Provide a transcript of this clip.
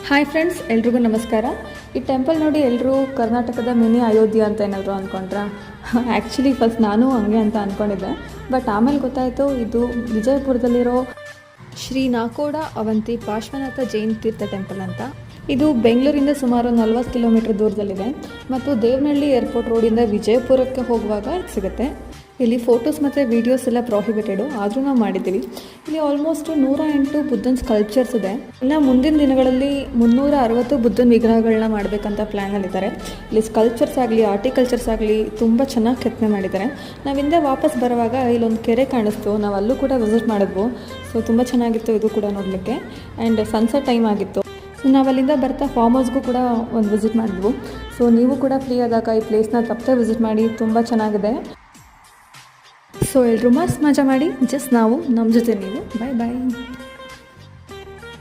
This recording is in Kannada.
ಹಾಯ್ ಫ್ರೆಂಡ್ಸ್, ಎಲ್ರಿಗೂ ನಮಸ್ಕಾರ. ಈ ಟೆಂಪಲ್ ನೋಡಿ ಎಲ್ಲರೂ ಕರ್ನಾಟಕದ ಮಿನಿ ಅಯೋಧ್ಯ ಅಂತ ಏನಾದರೂ ಅಂದ್ಕೊಂಡ್ರಾ? ಆ್ಯಕ್ಚುಲಿ ಫಸ್ಟ್ ನಾನು ಹಂಗೆ ಅಂತ ಅಂದ್ಕೊಂಡಿದ್ದೆ. ಬಟ್ ಆಮೇಲೆ ಗೊತ್ತಾಯಿತು ಇದು ವಿಜಯಪುರದಲ್ಲಿರೋ ಶ್ರೀ ನಾಕೋಡ ಅವಂತಿ ಪಾರ್ಶ್ವನಾಥ ಜೈನ್ ತೀರ್ಥ ಟೆಂಪಲ್ ಅಂತ. ಇದು ಬೆಂಗಳೂರಿಂದ ಸುಮಾರು 40 ಕಿಲೋಮೀಟರ್ ದೂರದಲ್ಲಿದೆ ಮತ್ತು ದೇವನಹಳ್ಳಿ ಏರ್ಪೋರ್ಟ್ ರೋಡಿಂದ ವಿಜಯಪುರಕ್ಕೆ ಹೋಗುವಾಗ ಸಿಗುತ್ತೆ. ಇಲ್ಲಿ ಫೋಟೋಸ್ ಮತ್ತು ವೀಡಿಯೋಸ್ ಎಲ್ಲ ಪ್ರೊಹಿಬಿಟೆಡು, ಆದರೂ ನಾವು ಮಾಡಿದ್ದೀವಿ. ಇಲ್ಲಿ ಆಲ್ಮೋಸ್ಟ್ 108 ಬುದ್ಧನ ಸ್ಕಲ್ಪ್ಚರ್ಸ್ ಇದೆ. ಇನ್ನು ಮುಂದಿನ ದಿನಗಳಲ್ಲಿ 360 ಬುದ್ಧನ ವಿಗ್ರಹಗಳನ್ನ ಮಾಡಬೇಕಂತ ಪ್ಲ್ಯಾನಲ್ಲಿದ್ದಾರೆ. ಇಲ್ಲಿ ಸ್ಕಲ್ಪ್ಚರ್ಸ್ ಆಗಲಿ ಆರ್ಟಿಕಲ್ಚರ್ಸ್ ಆಗಲಿ ತುಂಬ ಚೆನ್ನಾಗಿ ಕೆತ್ತನೆ ಮಾಡಿದ್ದಾರೆ. ನಾವು ಹಿಂದೆ ವಾಪಸ್ ಬರುವಾಗ ಇಲ್ಲೊಂದು ಕೆರೆ ಕಾಣಿಸ್ತು, ನಾವು ಅಲ್ಲೂ ಕೂಡ ವಿಸಿಟ್ ಮಾಡಿದ್ವು. ಸೊ ತುಂಬ ಚೆನ್ನಾಗಿತ್ತು ಇದು ಕೂಡ ನೋಡಲಿಕ್ಕೆ. ಆ್ಯಂಡ್ ಸನ್ಸೆಟ್ ಟೈಮ್ ಆಗಿತ್ತು. ಸೊ ನಾವಲ್ಲಿಂದ ಬರ್ತಾ ಫಾರ್ಮ್ ಹೌಸ್ಗೂ ಕೂಡ ಒಂದು ವಿಸಿಟ್ ಮಾಡಿದ್ವು. ಸೊ ನೀವು ಕೂಡ ಫ್ರೀ ಆದಾಗ ಈ ಪ್ಲೇಸ್ನ ತಪ್ಪದೆ ವಿಸಿಟ್ ಮಾಡಿ, ತುಂಬ ಚೆನ್ನಾಗಿದೆ. ಸೊ ಎಲ್ಲರೂ ಮಸ್ತ್ ಮಜಾ ಮಾಡಿ, ಜಸ್ಟ್ ನಾವು ನಮ್ಮ ಜೊತೆ ನೀವು. ಬಾಯ್ ಬಾಯ್.